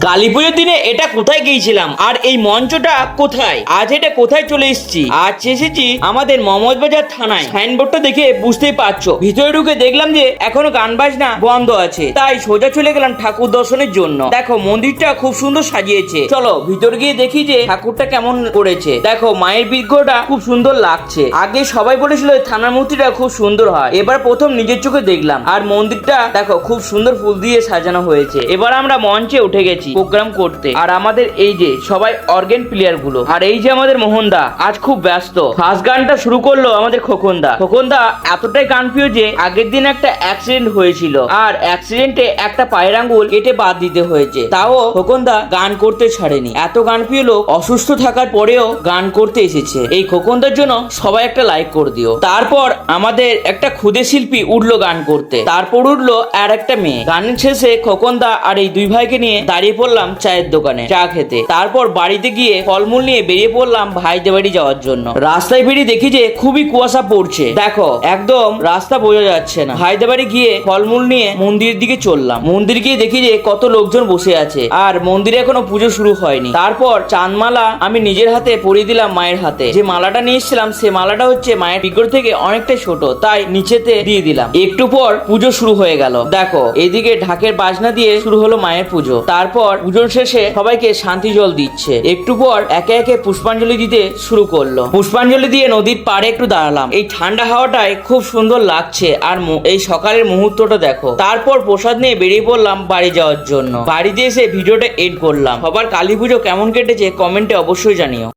কালী পুজোর দিনে এটা কোথায় গিয়েছিলাম আর এই মঞ্চটা কোথায়? আজ এটা কোথায় চলে এসেছি? আজ এসেছি আমাদের মমতাবাজার থানায়। সাইনবোর্ডটা দেখে বুঝতেই পারছো। ভিতরে ঢুকে দেখলাম যে এখনো গান বাজনা বন্ধ আছে, তাই সোজা চলে গেলাম ঠাকুর দর্শনের জন্য। দেখো মন্দিরটা খুব সুন্দর সাজিয়েছে, চলো ভিতর গিয়ে দেখি যে ঠাকুরটা কেমন করেছে। দেখো মায়ের বিগ্রহটা খুব সুন্দর লাগছে। আগে সবাই বলেছিল থানার মূর্তিটা খুব সুন্দর হয়, এবার প্রথম নিজের চোখে দেখলাম। আর মন্দিরটা দেখো খুব সুন্দর ফুল দিয়ে সাজানো হয়েছে। এবার আমরা মঞ্চে উঠে গেছি প্রোগ্রাম করতে। আর আমাদের এই যে সবাই অর্গান প্লেয়ার গুলো, আর এই যে আমাদের মোহনদা আজ খুব ব্যস্ত। ফার্স্ট গানটা শুরু করলো আমাদের খোকনদা। খোকনদা এতটাই গান প্রিয় যে আগের দিন একটা অ্যাক্সিডেন্ট হয়েছিল, আর অ্যাক্সিডেন্টে একটা পায়ের আঙ্গুল কেটে বাদ দিতে হয়েছে। তাও খোকনদা গান করতে ছাড়েনি। এত গান প্রিয় লোক অসুস্থ থাকার পরেও গান করতে এসেছে। এই খোকনদার জন্য সবাই একটা লাইক করে দিও। তারপর আমাদের একটা ক্ষুদে শিল্পী উঠলো গান করতে। তারপর উঠলো আর একটা মেয়ে। গানের শেষে খোকনদা আর এই দুই ভাইকে নিয়ে দাঁড়িয়ে পড়লাম চায়ের দোকানে চা খেতে। তারপর বাড়িতে গিয়ে ফলমূল নিয়ে বেরিয়ে পড়লাম ভাইদের বাড়ি যাওয়ার জন্য। রাস্তায় বেরিয়ে দেখি যে খুবই কুয়াশা পড়ছে। দেখো একদম রাস্তা বোঝা যাচ্ছে না। ভাইদের বাড়ি গিয়ে ফলমূল নিয়ে মন্দিরের দিকে চললাম। মন্দির গিয়ে দেখি যে কত লোকজন বসে আছে, আর মন্দিরে এখনো পুজো শুরু হয়নি। তারপর চাঁদমালা আমি নিজের হাতে পরিয়ে দিলাম মায়ের হাতে। যে মালাটা নিয়ে এসেছিলাম সে মালাটা হচ্ছে মায়ের বিগ্রহ থেকে অনেকটাই ছোট, তাই নিচেতে দিয়ে দিলাম। একটু পর পুজো শুরু হয়ে গেল। দেখো এদিকে ঢাকের বাজনা দিয়ে শুরু হলো মায়ের পুজো। তারপর পুজোর শেষে সবাইকে শান্তি জল দিচ্ছে। একটু পর একে একে পুষ্পাঞ্জলি দিতে শুরু করলো। পুষ্পাঞ্জলি দিয়ে নদীর পাড়ে একটু দাঁড়ালাম। এই ঠান্ডা হাওয়াটায় খুব সুন্দর লাগছে। আর এই সকালের মুহূর্তটা দেখো। তারপর প্রসাদ নিয়ে বেরিয়ে পড়লাম বাড়ি যাওয়ার জন্য। বাড়িতে এসে ভিডিওটা এড করলাম। সবার কালী পুজো কেমন কেটেছে কমেন্টে অবশ্যই জানিও।